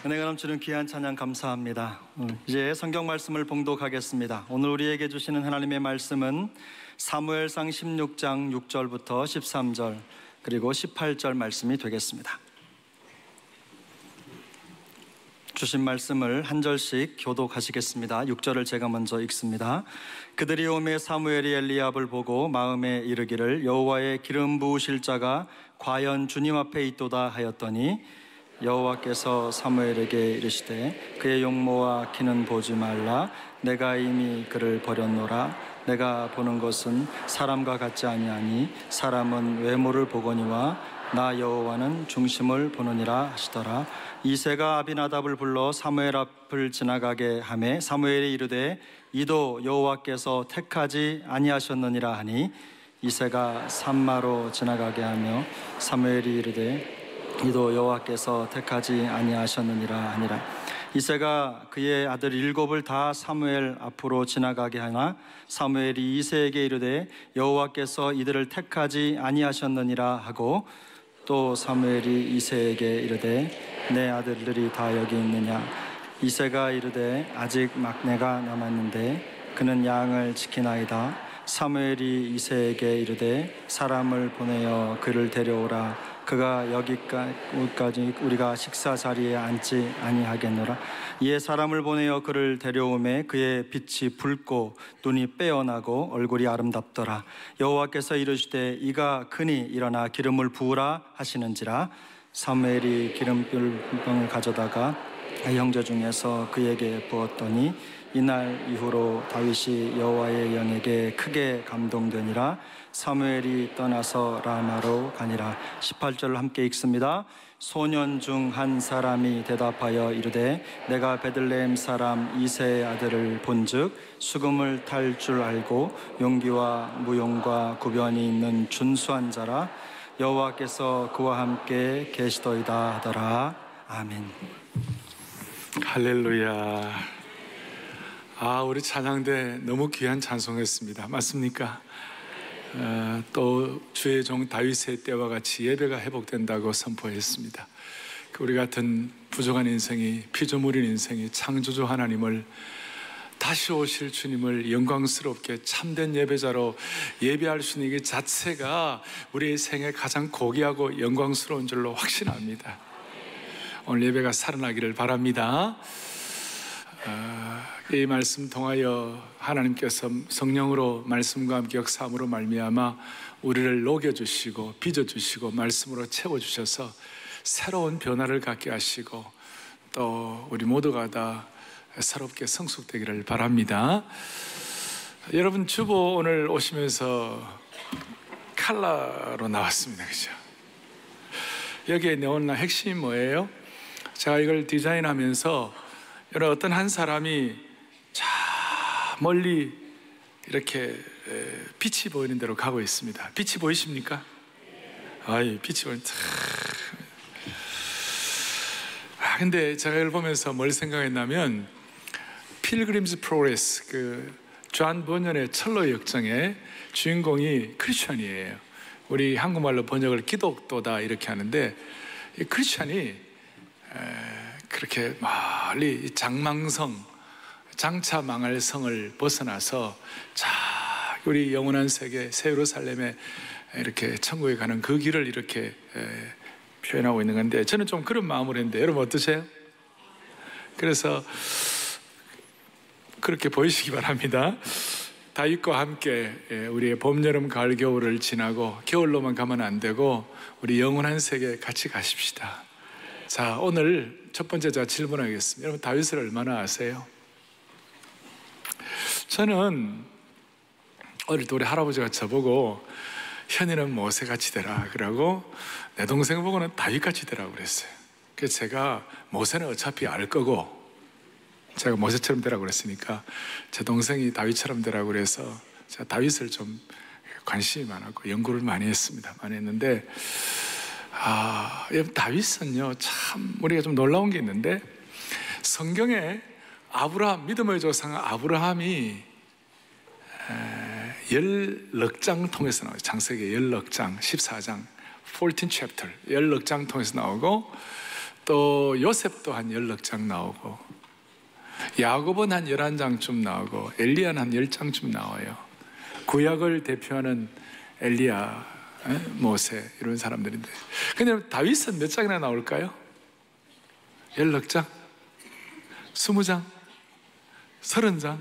은혜가 넘치는 귀한 찬양 감사합니다. 이제 성경 말씀을 봉독하겠습니다. 오늘 우리에게 주시는 하나님의 말씀은 사무엘상 16장 6절부터 13절 그리고 18절 말씀이 되겠습니다. 주신 말씀을 한 절씩 교독하시겠습니다. 6절을 제가 먼저 읽습니다. 그들이 오매 사무엘이 엘리압을 보고 마음에 이르기를 여호와의 기름 부으실 자가 과연 주님 앞에 있도다 하였더니 여호와께서 사무엘에게 이르시되 그의 용모와 키는 보지 말라. 내가 이미 그를 버렸노라. 내가 보는 것은 사람과 같지 아니하니 사람은 외모를 보거니와 나 여호와는 중심을 보느니라 하시더라. 이새가 아비나답을 불러 사무엘 앞을 지나가게 하매 사무엘이 이르되 이도 여호와께서 택하지 아니하셨느니라 하니 이새가 산마로 지나가게 하며 사무엘이 이르되 이도 여호와께서 택하지 아니하셨느니라 하니라. 이새가 그의 아들 7을 다 사무엘 앞으로 지나가게 하나 사무엘이 이새에게 이르되 여호와께서 이들을 택하지 아니하셨느니라 하고 또 사무엘이 이새에게 이르되 내 아들들이 다 여기 있느냐. 이새가 이르되 아직 막내가 남았는데 그는 양을 지키나이다. 사무엘이 이새에게 이르되 사람을 보내어 그를 데려오라. 그가 여기까지 우리가 식사 자리에 앉지 아니하겠노라. 이에 사람을 보내어 그를 데려오매 그의 빛이 붉고 눈이 빼어나고 얼굴이 아름답더라. 여호와께서 이르시되 이가 크니 일어나 기름을 부으라 하시는지라. 사무엘이 기름병을 가져다가 형제 중에서 그에게 부었더니 이날 이후로 다윗이 여호와의 영에게 크게 감동되니라. 사무엘이 떠나서 라마로 가니라. 18절을 함께 읽습니다. 소년 중 한 사람이 대답하여 이르되 내가 베들레헴 사람 이새의 아들을 본즉 수금을 탈 줄 알고 용기와 무용과 구변이 있는 준수한 자라. 여호와께서 그와 함께 계시더이다 하더라. 아멘. 할렐루야. 우리 찬양대 너무 귀한 찬송했습니다. 맞습니까? 또 주의 종 다윗의 때와 같이 예배가 회복된다고 선포했습니다. 우리 같은 부족한 인생이, 피조물인 인생이 창조주 하나님을, 다시 오실 주님을 영광스럽게 참된 예배자로 예배할 수 있는 것 자체가 우리의 생에 가장 고귀하고 영광스러운 줄로 확신합니다. 오늘 예배가 살아나기를 바랍니다. 이 말씀 통하여 하나님께서 성령으로 말씀과 함께 역사함으로 말미암아 우리를 녹여주시고 빚어주시고 말씀으로 채워주셔서 새로운 변화를 갖게 하시고 또 우리 모두가 다 새롭게 성숙되기를 바랍니다. 여러분 주보 오늘 오시면서 칼라로 나왔습니다. 그죠? 여기에 넣은 핵심이 뭐예요? 제가 이걸 디자인하면서 여러분 어떤 한 사람이 저 멀리 이렇게 빛이 보이는 데로 가고 있습니다. 빛이 보이십니까? 빛이 보인다. 근데 제가 이걸 보면서 뭘 생각했냐면 필그림즈 프로그레스 존 번연의 철로 역정의 주인공이 크리스천이에요. 우리 한국말로 번역을 기독도다 이렇게 하는데 이 크리스천이 그렇게 멀리 장망성, 장차 망할 성을 벗어나서 우리 영원한 세계 새 예루살렘에 이렇게 천국에 가는 그 길을 이렇게 표현하고 있는 건데 저는 좀 그런 마음으로 했는데 여러분 어떠세요? 그래서 그렇게 보이시기 바랍니다. 다윗과 함께 우리의 봄, 여름, 가을, 겨울을 지나고 겨울로만 가면 안 되고 우리 영원한 세계에 같이 가십시다. 자, 오늘 첫 번째 제가 질문하겠습니다. 여러분 다윗을 얼마나 아세요? 저는 어릴 때 우리 할아버지가 저보고 현이는 모세같이 되라 그러고 내 동생 보고는 다윗같이 되라고 그랬어요. 그래서 제가 모세는 어차피 알 거고 제가 모세처럼 되라고 그랬으니까 제 동생이 다윗처럼 되라고 그래서 제가 다윗을 좀 관심이 많았고 연구를 많이 했습니다. 많이 했는데 여러분 다윗은요 참 우리가 좀 놀라운 게 있는데 성경에 아브라함, 믿음의 조상 아브라함이 10넉장 통해서 나와요. 창세기 10넉장, 14장 14 chapter 10넉장 통해서 나오고 또 요셉도 한 16장 나오고, 야곱은 한 11장쯤 나오고, 엘리야는 한 10장쯤 나와요. 구약을 대표하는 엘리야, 모세 이런 사람들인데, 근데 다윗은 몇 장이나 나올까요? 16장? 20장? 30장?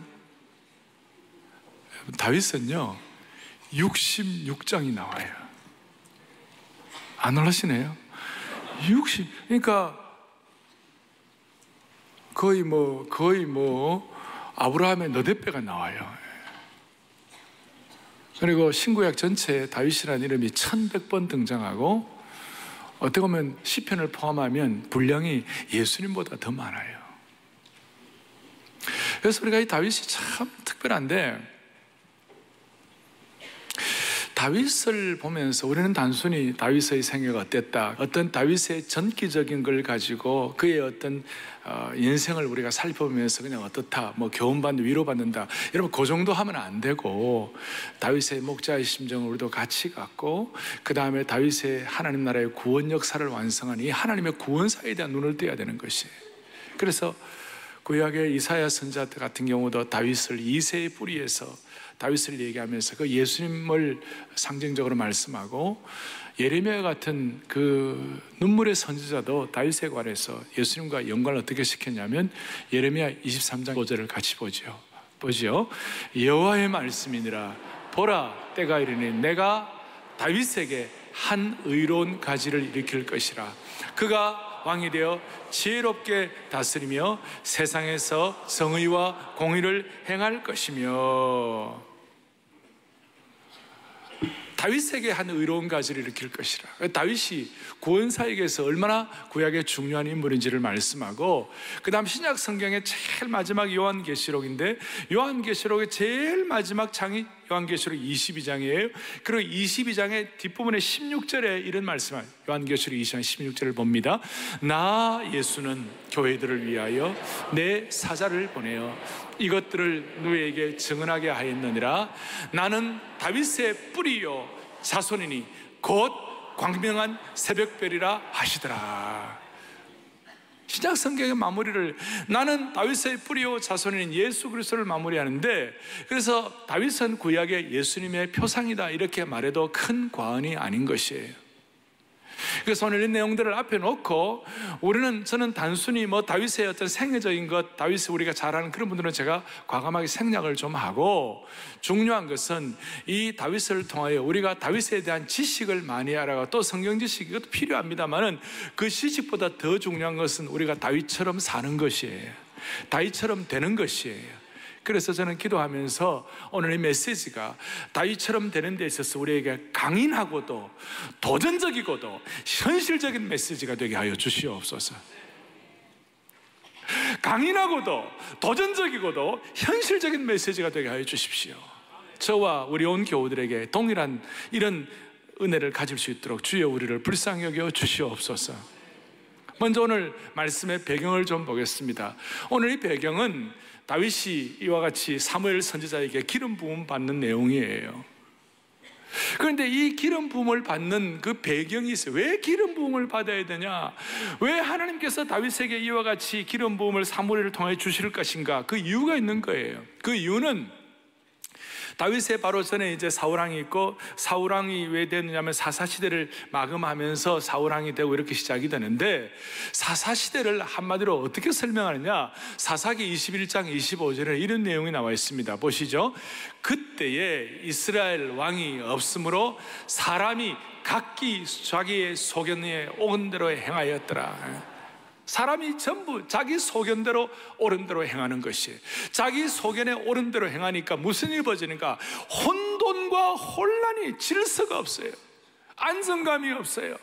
다윗은요 66장이 나와요. 안 놀라시네요? 그러니까 거의 아브라함의 너댓배가 나와요. 그리고 신구약 전체에 다윗이라는 이름이 1100번 등장하고, 어떻게 보면 시편을 포함하면 분량이 예수님보다 더 많아요. 그래서 우리가 이 다윗이 참 특별한데, 다윗을 보면서 우리는 단순히 다윗의 생애가 어땠다, 어떤 다윗의 전기적인 걸 가지고 그의 어떤 인생을 우리가 살펴보면서 그냥 어떻다, 뭐 교훈받는, 위로받는다, 여러분 그 정도 하면 안 되고, 다윗의 목자의 심정을 우리도 같이 갖고, 그 다음에 다윗의 하나님 나라의 구원 역사를 완성한 이 하나님의 구원사에 대한 눈을 떼야 되는 것이에요. 그래서 구약의 이사야 선지자 같은 경우도 다윗을 이새의 뿌리에서 다윗을 얘기하면서 그 예수님을 상징적으로 말씀하고, 예레미야 같은 그 눈물의 선지자도 다윗에 관해서 예수님과 연관을 어떻게 시켰냐면, 예레미야 23장 5절을 같이 보죠. 여호와의 말씀이니라. 보라, 때가 이르니 내가 다윗에게 한 의로운 가지를 일으킬 것이라. 그가 왕이 되어 지혜롭게 다스리며 세상에서 정의와 공의를 행할 것이며, 다윗에게 한 의로운 가지를 일으킬 것이라. 다윗이 구원사에게서 얼마나 구약의 중요한 인물인지를 말씀하고, 그 다음 신약 성경의 제일 마지막 요한계시록인데, 요한계시록의 제일 마지막 장이 요한계시록 22장이에요. 그리고 22장의 뒷부분에 16절에 이런 말씀을, 요한계시록 22장 16절을 봅니다. 나 예수는 교회들을 위하여 내 사자를 보내어 이것들을 너희에게 증언하게 하였느니라. 나는 다윗의 뿌리요 자손이니 곧 광명한 새벽별이라 하시더라. 신약 성경의 마무리를, 나는 다윗의 뿌리요 자손인 예수 그리스도를 마무리하는데, 그래서 다윗은 구약의 예수님의 표상이다 이렇게 말해도 큰 과언이 아닌 것이에요. 그래서 오늘 이 내용들을 앞에 놓고, 저는 단순히 뭐 다윗의 어떤 생애적인 것, 다윗을 우리가 잘 아는 그런 분들은 제가 과감하게 생략을 좀 하고, 중요한 것은 이 다윗을 통하여 우리가 다윗에 대한 지식을 많이 알아가, 또 성경 지식 이것도 필요합니다만은 그 지식보다 더 중요한 것은 우리가 다윗처럼 사는 것이에요. 다윗처럼 되는 것이에요. 그래서 저는 기도하면서 오늘 이 메시지가 다윗처럼 되는 데 있어서 우리에게 강인하고도 도전적이고도 현실적인 메시지가 되게 하여 주시옵소서. 강인하고도 도전적이고도 현실적인 메시지가 되게 하여 주십시오. 저와 우리 온 교우들에게 동일한 이런 은혜를 가질 수 있도록 주여 우리를 불쌍히 여겨 주시옵소서. 먼저 오늘 말씀의 배경을 좀 보겠습니다. 오늘 이 배경은 다윗이 이와 같이 사무엘 선지자에게 기름 부음 받는 내용이에요. 그런데 이 기름 부음을 받는 그 배경이 있어요. 왜 기름 부음을 받아야 되냐? 왜 하나님께서 다윗에게 이와 같이 기름 부음을 사무엘을 통해 주실 것인가? 그 이유가 있는 거예요. 그 이유는 다윗의 바로 전에 이제 사울왕이 있고, 사울왕이 왜 되느냐면 사사시대를 마감하면서 사울왕이 되고 이렇게 시작이 되는데, 사사시대를 한마디로 어떻게 설명하느냐? 사사기 21장 25절에 이런 내용이 나와 있습니다. 보시죠. 그때에 이스라엘 왕이 없으므로 사람이 각기 자기의 소견에 옳은 대로 행하였더라. 사람이 전부 자기 소견대로 옳은 대로 행하는 것이에요. 자기 소견에 옳은 대로 행하니까 무슨 일이 벌어지는가? 혼돈과 혼란이, 질서가 없어요. 안정감이 없어요.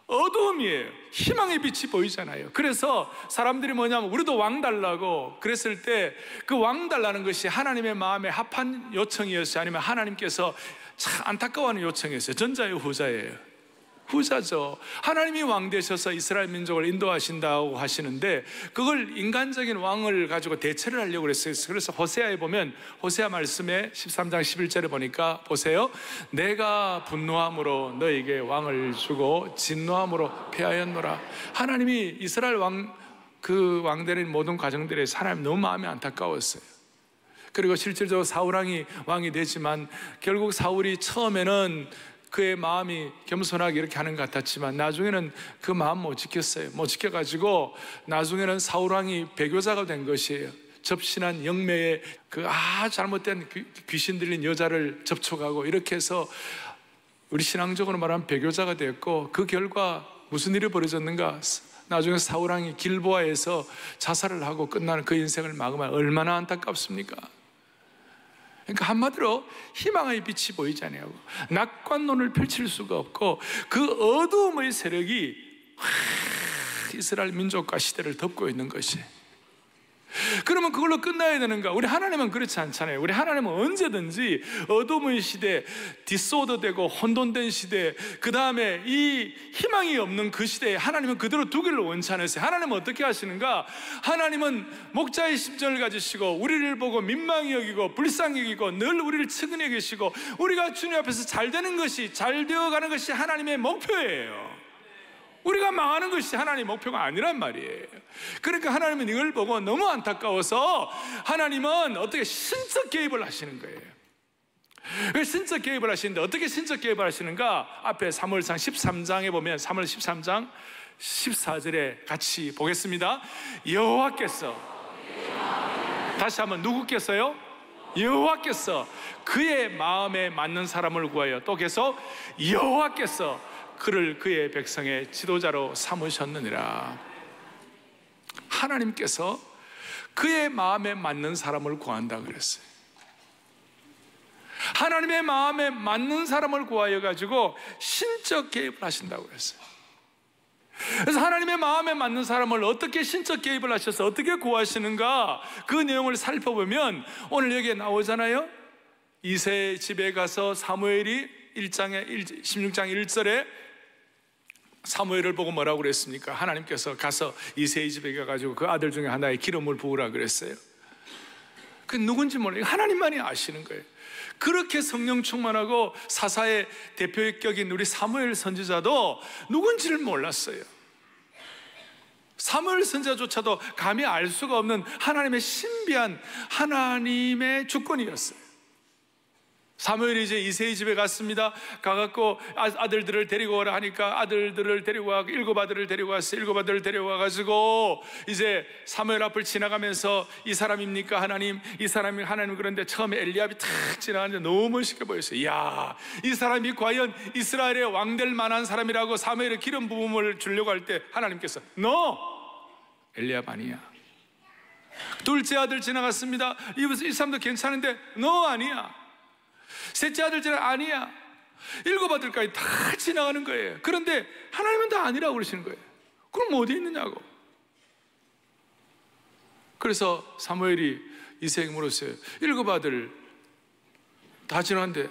어두움이에요. 희망의 빛이 보이잖아요. 그래서 사람들이 뭐냐면 우리도 왕 달라고 그랬을 때, 그 왕 달라는 것이 하나님의 마음에 합한 요청이었어요? 아니면 하나님께서 참 안타까워하는 요청이었어요? 전자예요, 후자예요? 후자죠. 하나님이 왕 되셔서 이스라엘 민족을 인도하신다고 하시는데 그걸 인간적인 왕을 가지고 대체를 하려고 그랬어요. 그래서 호세아에 보면 호세아 말씀에 13장 11절에 보니까 보세요. 내가 분노함으로 너에게 왕을 주고 진노함으로 패하였노라. 하나님이 이스라엘 그 왕되는 모든 과정들에 하나님 너무 마음이 안타까웠어요. 그리고 실질적으로 사울왕이 왕이 되지만 결국 사울이 처음에는 그의 마음이 겸손하게 이렇게 하는 것 같았지만 나중에는 그 마음 못 지켰어요. 못 지켜가지고 나중에는 사울왕이 배교자가 된 것이에요. 접신한 영매의 그 잘못된 귀신 들린 여자를 접촉하고 이렇게 해서 우리 신앙적으로 말하면 배교자가 되었고 그 결과 무슨 일이 벌어졌는가? 나중에 사울왕이 길보아에서 자살을 하고 끝나는 그 인생을 막으면 얼마나 안타깝습니까? 그러니까 한마디로 희망의 빛이 보이지 않아요. 낙관론을 펼칠 수가 없고 그 어두움의 세력이 이스라엘 민족과 시대를 덮고 있는 것이. 그러면 그걸로 끝나야 되는가? 우리 하나님은 그렇지 않잖아요. 우리 하나님은 언제든지 어둠의 시대, 디소더되고 혼돈된 시대, 그 다음에 이 희망이 없는 그 시대에 하나님은 그대로 두기를 원치 않으세요. 하나님은 어떻게 하시는가? 하나님은 목자의 심정을 가지시고 우리를 보고 민망히 여기고 불쌍히 여기고 늘 우리를 측은히 계시고 우리가 주님 앞에서 잘 되는 것이, 잘 되어가는 것이 하나님의 목표예요. 우리가 망하는 것이 하나님의 목표가 아니란 말이에요. 그러니까 하나님은 이걸 보고 너무 안타까워서 하나님은 어떻게 신적 개입을 하시는 거예요. 신적 개입을 하시는데 어떻게 신적 개입을 하시는가? 앞에 사무엘상 13장에 보면 사무엘 13장 14절에 같이 보겠습니다. 여호와께서, 다시 한번 누구께서요? 여호와께서 그의 마음에 맞는 사람을 구하여 또 계속 여호와께서 그를 그의 백성의 지도자로 삼으셨느니라. 하나님께서 그의 마음에 맞는 사람을 구한다 그랬어요. 하나님의 마음에 맞는 사람을 구하여 가지고 신적 개입을 하신다고 그랬어요. 그래서 하나님의 마음에 맞는 사람을 어떻게 신적 개입을 하셔서 어떻게 구하시는가, 그 내용을 살펴보면 오늘 여기에 나오잖아요. 이새의 집에 가서 사무엘이 16장 1절에 사무엘을 보고 뭐라고 그랬습니까? 하나님께서 가서 이새의 집에 가가지고 그 아들 중에 하나의 기름을 부으라 그랬어요. 그 누군지 몰라요. 하나님만이 아시는 거예요. 그렇게 성령 충만하고 사사의 대표격인 우리 사무엘 선지자도 누군지를 몰랐어요. 사무엘 선지자조차도 감히 알 수가 없는 하나님의 신비한 하나님의 주권이었어요. 사무엘이 이제 이새의 집에 갔습니다. 가갖고 아들들을 데리고 오라 하니까 아들들을 데리고 와서 7 아들을 데리고 왔어요. 7 아들을 데려와가지고 이제 사무엘 앞을 지나가면서 이 사람입니까 하나님? 이 사람이 하나님. 그런데 처음에 엘리압이 탁 지나가는데 너무 멋있게 보였어요. 이야, 이 사람이 과연 이스라엘의 왕 될 만한 사람이라고 사무엘의 기름 부음을 주려고 할 때 하나님께서 너 엘리압 아니야. 둘째 아들 지나갔습니다. 이 사람도 괜찮은데 너 아니야. 셋째 아들 아니야. 7 아들까지 다 지나가는 거예요. 그런데 하나님은 다 아니라고 그러시는 거예요. 그럼 어디 있느냐고. 그래서 사무엘이 이새에게 물었어요. 7 아들 다 지나갔는데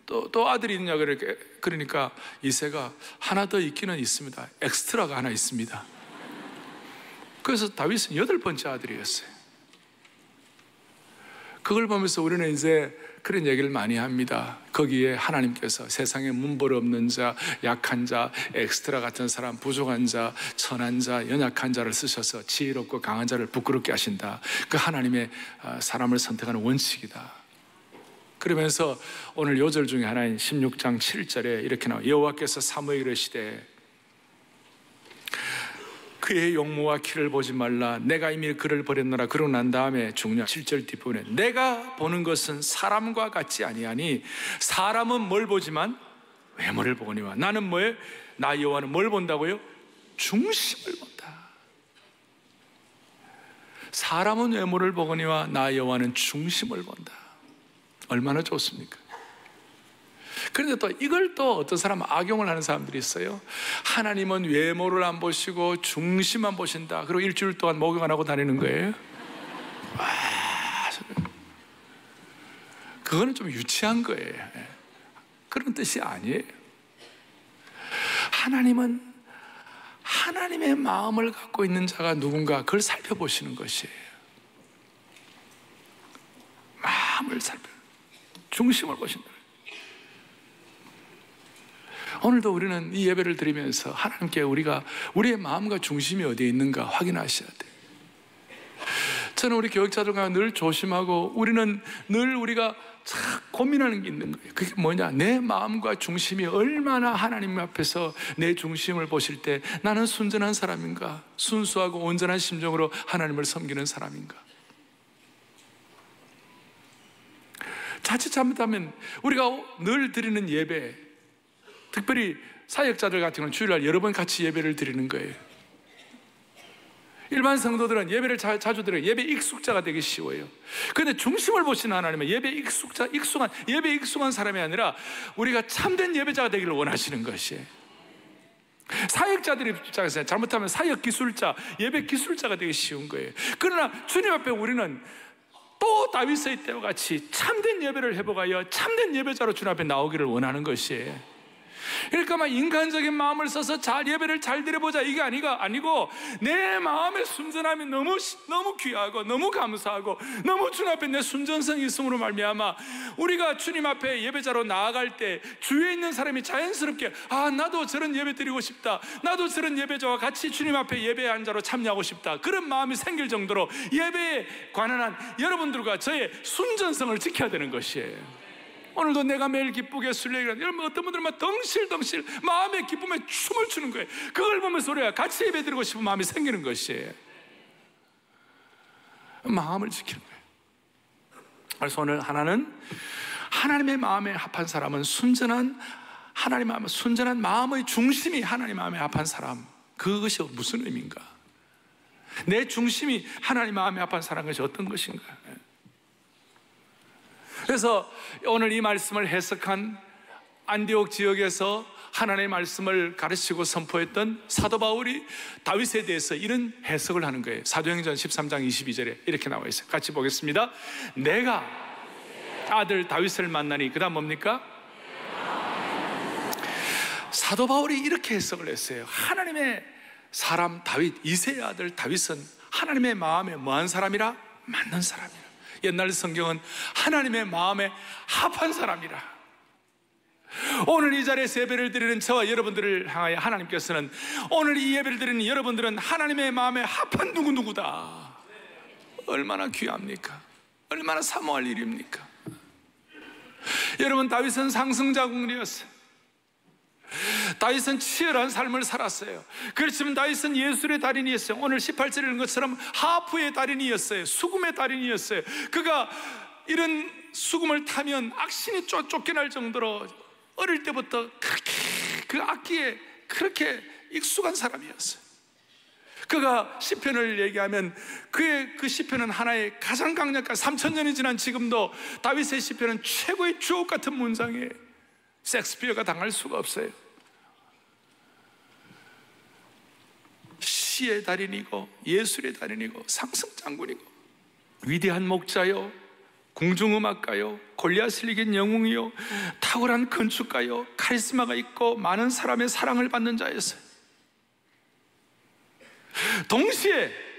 또 아들이 있느냐 그러니까 이새가 하나 더 있기는 있습니다. 엑스트라가 하나 있습니다. 그래서 다윗은 8번째 아들이었어요. 그걸 보면서 우리는 이제 그런 얘기를 많이 합니다. 거기에 하나님께서 세상에 문벌 없는 자, 약한 자, 엑스트라 같은 사람, 부족한 자, 천한 자, 연약한 자를 쓰셔서 지혜롭고 강한 자를 부끄럽게 하신다. 그 하나님의 사람을 선택하는 원칙이다. 그러면서 오늘 요절 중에 하나인 16장 7절에 이렇게 나와요. 여호와께서 사무엘에게 이르시되 그의 용모와 키를 보지 말라. 내가 이미 그를 버렸노라. 그러고 난 다음에 중요한 7절 뒷부분에 내가 보는 것은 사람과 같지 아니하니 사람은 뭘 보지만 외모를 보거니와 나는 뭐예요? 나 여호와는 뭘 본다고요? 중심을 본다. 사람은 외모를 보거니와 나 여호와는 중심을 본다. 얼마나 좋습니까? 그런데 또 이걸 또 어떤 사람은 악용을 하는 사람들이 있어요. 하나님은 외모를 안 보시고 중심만 보신다. 그리고 일주일 동안 목욕 안 하고 다니는 거예요. 그거는 좀 유치한 거예요. 그런 뜻이 아니에요. 하나님은 하나님의 마음을 갖고 있는 자가 누군가 그걸 살펴보시는 것이에요. 마음을 중심을 보신다. 오늘도 우리는 이 예배를 드리면서 하나님께 우리의 마음과 중심이 어디에 있는가 확인하셔야 돼요. 저는 우리 교육자들과 늘 조심하고 우리는 늘 우리가 참 고민하는 게 있는 거예요. 그게 뭐냐? 내 마음과 중심이 얼마나 하나님 앞에서 내 중심을 보실 때 나는 순전한 사람인가? 순수하고 온전한 심정으로 하나님을 섬기는 사람인가? 자칫 잘못하면 우리가 늘 드리는 예배, 특별히 사역자들 같은 경우는 주일날 여러 번 같이 예배를 드리는 거예요. 일반 성도들은 예배를 자주 드려요. 예배 익숙자가 되기 쉬워요. 그런데 중심을 보시는 하나님은 예배 익숙한 사람이 아니라 우리가 참된 예배자가 되기를 원하시는 것이에요. 사역자들 입장에서 잘못하면 사역 기술자, 예배 기술자가 되기 쉬운 거예요. 그러나 주님 앞에 우리는 또 다윗의 때와 같이 참된 예배를 회복하여 참된 예배자로 주님 앞에 나오기를 원하는 것이에요. 그러니까 막 인간적인 마음을 써서 예배를 잘 드려보자 이게 아니고 내 마음의 순전함이 너무 귀하고 너무 감사하고 너무 주님 앞에 내 순전성이 있음으로 말미암아 우리가 주님 앞에 예배자로 나아갈 때 주위에 있는 사람이 자연스럽게 나도 저런 예배 드리고 싶다, 나도 저런 예배자와 같이 주님 앞에 예배의 한 자로 참여하고 싶다, 그런 마음이 생길 정도로 예배에 관한 한 여러분들과 저의 순전성을 지켜야 되는 것이에요. 오늘도 내가 매일 기쁘게 순례기를 여러분 어떤 분들은 막 덩실덩실 마음의 기쁨에 춤을 추는 거예요. 그걸 보면서 우리가 같이 예배드리고 싶은 마음이 생기는 것이에요. 마음을 지키는 거예요. 그래서 오늘 하나는 하나님의 마음에 합한 사람은 순전한 마음의 중심이 하나님 마음에 합한 사람, 그것이 무슨 의미인가? 내 중심이 하나님 마음에 합한 사람, 것이 어떤 것인가? 그래서 오늘 이 말씀을 해석한 안디옥 지역에서 하나님의 말씀을 가르치고 선포했던 사도 바울이 다윗에 대해서 이런 해석을 하는 거예요. 사도행전 13장 22절에 이렇게 나와 있어요. 같이 보겠습니다. 내가 아들 다윗을 만나니, 그 다음 뭡니까? 사도 바울이 이렇게 해석을 했어요. 하나님의 사람 다윗, 이새의 아들 다윗은 하나님의 마음에 뭐한 사람이라? 맞는 사람이라. 옛날 성경은 하나님의 마음에 합한 사람이라. 오늘 이 자리에서 예배를 드리는 저와 여러분들을 향하여 하나님께서는 오늘 이 예배를 드리는 여러분들은 하나님의 마음에 합한 누구누구다. 얼마나 귀합니까? 얼마나 사모할 일입니까? 여러분, 다윗은 상승자국이었어요. 다윗은 치열한 삶을 살았어요. 그렇지만 다윗은 예술의 달인이었어요. 오늘 18절에 있는 것처럼 하프의 달인이었어요. 수금의 달인이었어요. 그가 이런 수금을 타면 악신이 쫓겨날 정도로 어릴 때부터 그렇게 그 악기에 그렇게 익숙한 사람이었어요. 그가 시편을 얘기하면 그의 그 시편은 하나의 가장 강력한 3000년이 지난 지금도 다윗의 시편은 최고의 주옥 같은 문장이에요. 셰익스피어가 당할 수가 없어요. 시의 달인이고 예술의 달인이고 상승장군이고 위대한 목자요, 궁중음악가요, 골리앗을 이긴 영웅이요, 탁월한 건축가요, 카리스마가 있고 많은 사람의 사랑을 받는 자였어요. 동시에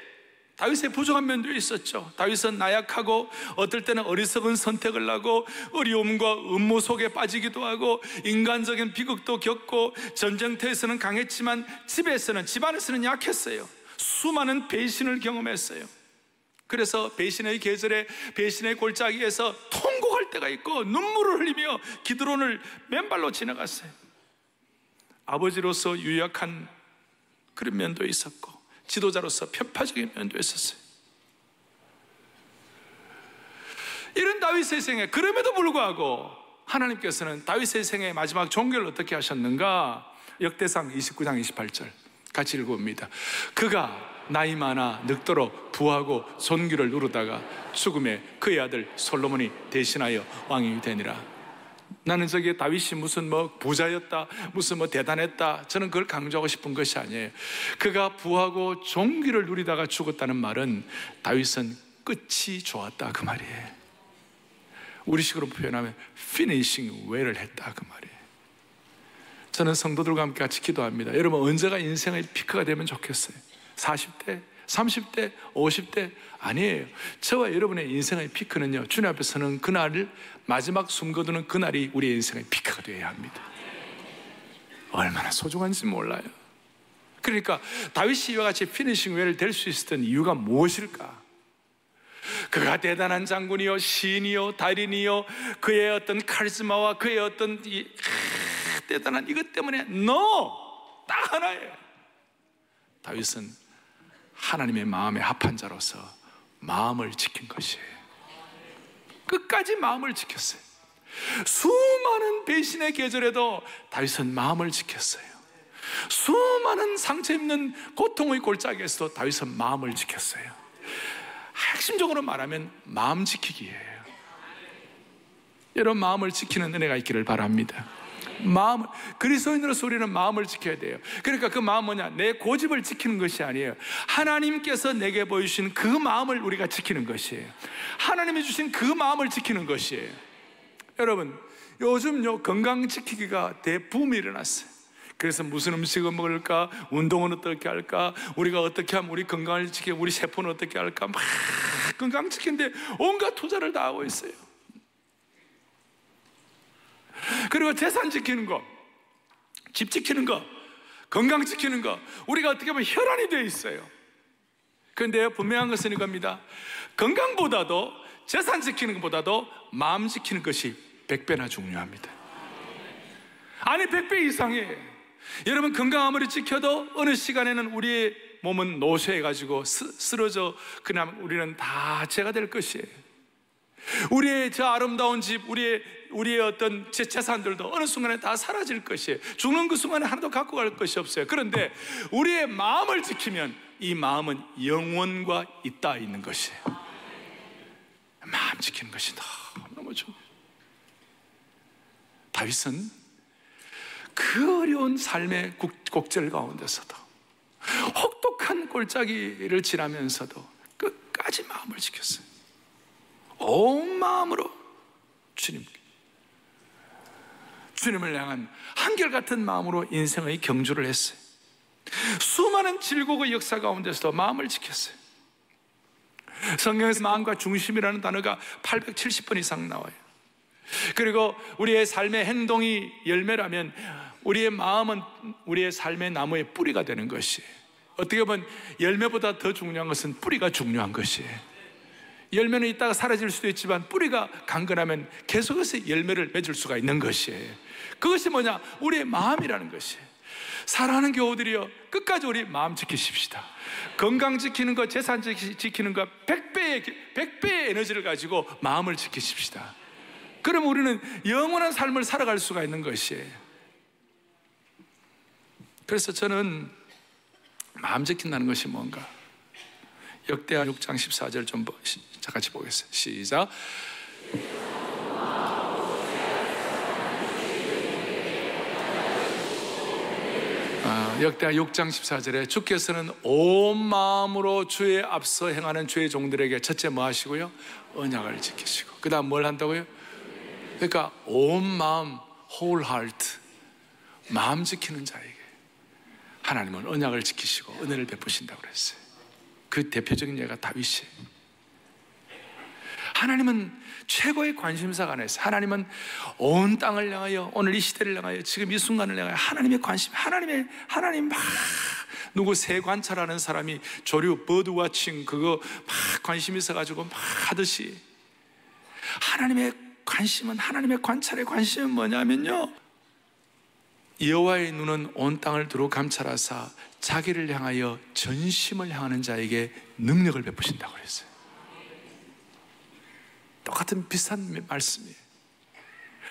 다윗의 부족한 면도 있었죠. 다윗은 나약하고 어떨 때는 어리석은 선택을 하고 어려움과 음모 속에 빠지기도 하고 인간적인 비극도 겪고 전쟁터에서는 강했지만 집안에서는 약했어요. 수많은 배신을 경험했어요. 그래서 배신의 계절에 배신의 골짜기에서 통곡할 때가 있고 눈물을 흘리며 기드론을 맨발로 지나갔어요. 아버지로서 유약한 그런 면도 있었고 지도자로서 편파적인 면도 있었어요. 이런 다윗의 생애, 그럼에도 불구하고 하나님께서는 다윗의 생애의 마지막 종결을 어떻게 하셨는가? 역대상 29장 28절 같이 읽어봅니다. 그가 나이 많아 늙도록 부하고 존귀를 누르다가 죽음에 그의 아들 솔로몬이 대신하여 왕이 되니라. 나는 저게 다윗이 무슨 부자였다, 무슨 대단했다, 저는 그걸 강조하고 싶은 것이 아니에요. 그가 부하고 존귀를 누리다가 죽었다는 말은 다윗은 끝이 좋았다 그 말이에요. 우리식으로 표현하면 finishing well을 했다 그 말이에요. 저는 성도들과 함께 같이 기도합니다. 여러분, 언제가 인생의 피크가 되면 좋겠어요? 40대? 30대? 50대? 아니에요. 저와 여러분의 인생의 피크는요, 주님 앞에 서는 그날을, 마지막 숨 거두는 그날이 우리의 인생의 피크가 되어야 합니다. 얼마나 소중한지 몰라요. 그러니까 다윗이 이와 같이 피니싱 웨이를 될 수 있었던 이유가 무엇일까? 그가 대단한 장군이요, 시인이요, 달인이요, 그의 어떤 카리스마와 그의 어떤 대단한 이것 때문에 딱 하나예요. 다윗은 하나님의 마음에 합한 자로서 마음을 지킨 것이에요. 끝까지 마음을 지켰어요. 수많은 배신의 계절에도 다윗은 마음을 지켰어요. 수많은 상처 입는 고통의 골짜기에서도 다윗은 마음을 지켰어요. 핵심적으로 말하면 마음 지키기예요. 여러분, 마음을 지키는 은혜가 있기를 바랍니다. 마음, 그리스도인으로서 우리는 마음을 지켜야 돼요. 그러니까 그 마음은 뭐냐? 내 고집을 지키는 것이 아니에요. 하나님께서 내게 보여주신 그 마음을 우리가 지키는 것이에요. 하나님이 주신 그 마음을 지키는 것이에요. 여러분, 요즘요, 건강 지키기가 대붐이 일어났어요. 그래서 무슨 음식을 먹을까? 운동은 어떻게 할까? 우리가 어떻게 하면 우리 건강을 지키고 우리 세포는 어떻게 할까? 막 건강 지키는데 온갖 투자를 다 하고 있어요. 그리고 재산 지키는 거, 집 지키는 거, 건강 지키는 거, 우리가 어떻게 보면 혈안이 되어 있어요. 그런데 분명한 것은 이겁니다. 건강보다도, 재산 지키는 것보다도 마음 지키는 것이 100배나 중요합니다. 아니, 100배 이상이에요. 여러분, 건강 아무리 지켜도 어느 시간에는 우리의 몸은 노쇠해가지고 쓰러져 그냥 우리는 다 죄가 될 것이에요. 우리의 저 아름다운 집, 우리의 어떤 재산들도 어느 순간에 다 사라질 것이에요. 죽는 그 순간에 하나도 갖고 갈 것이 없어요. 그런데 우리의 마음을 지키면 이 마음은 영원과 있다 있는 것이에요. 마음 지키는 것이 너무 좋아요. 다윗은 그 어려운 삶의 곡절 가운데서도, 혹독한 골짜기를 지나면서도 끝까지 마음을 지켰어요. 온 마음으로 주님을 향한 한결같은 마음으로 인생의 경주를 했어요. 수많은 질곡의 역사 가운데서도 마음을 지켰어요. 성경에서 마음과 중심이라는 단어가 870번 이상 나와요. 그리고 우리의 삶의 행동이 열매라면 우리의 마음은 우리의 삶의 나무의 뿌리가 되는 것이에요. 어떻게 보면 열매보다 더 중요한 것은 뿌리가 중요한 것이에요. 열매는 있다가 사라질 수도 있지만 뿌리가 강건하면 계속해서 열매를 맺을 수가 있는 것이에요. 그것이 뭐냐? 우리의 마음이라는 것이에요. 사랑하는 교우들이여, 끝까지 우리 마음 지키십시다. 건강 지키는 것, 재산 지키는 것 100배의 에너지를 가지고 마음을 지키십시다. 그럼 우리는 영원한 삶을 살아갈 수가 있는 것이에요. 그래서 저는 마음 지킨다는 것이 뭔가, 역대하 6장 14절 좀 같이 보겠습니다. 시작. 역대하 6장 14절에 주께서는 온 마음으로 주의 앞서 행하는 주의 종들에게 첫째 뭐 하시고요? 언약을 지키시고, 그 다음 뭘 한다고요? 그러니까 온 마음, whole heart, 마음 지키는 자에게 하나님은 언약을 지키시고 은혜를 베푸신다고 그랬어요. 그 대표적인 예가 다윗이에요. 하나님은 최고의 관심사가 안에 있어요. 하나님은 온 땅을 향하여, 오늘 이 시대를 향하여, 지금 이 순간을 향하여 하나님의 관심, 하나님 막, 누구 새 관찰하는 사람이 조류 버드워칭 그거 막 관심 있어가지고 막 하듯이, 하나님의 관심은, 하나님의 관찰의 관심은 뭐냐면요, 여호와의 눈은 온 땅을 두루 감찰하사 자기를 향하여 전심을 향하는 자에게 능력을 베푸신다고 그랬어요. 똑같은 비슷한 말씀이에요.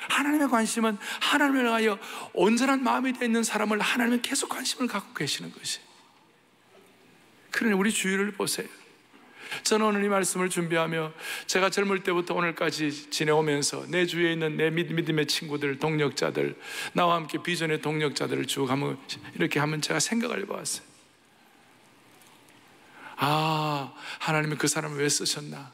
하나님의 관심은 하나님을 향하여 온전한 마음이 되어 있는 사람을 하나님은 계속 관심을 갖고 계시는 것이에요. 그러니 우리 주위를 보세요. 저는 오늘 이 말씀을 준비하며 제가 젊을 때부터 오늘까지 지내오면서 내 주위에 있는 내 믿음의 친구들, 동력자들, 나와 함께 비전의 동력자들을 쭉 한번 이렇게 하면 제가 생각을 해보았어요. 아, 하나님이 그 사람을 왜 쓰셨나?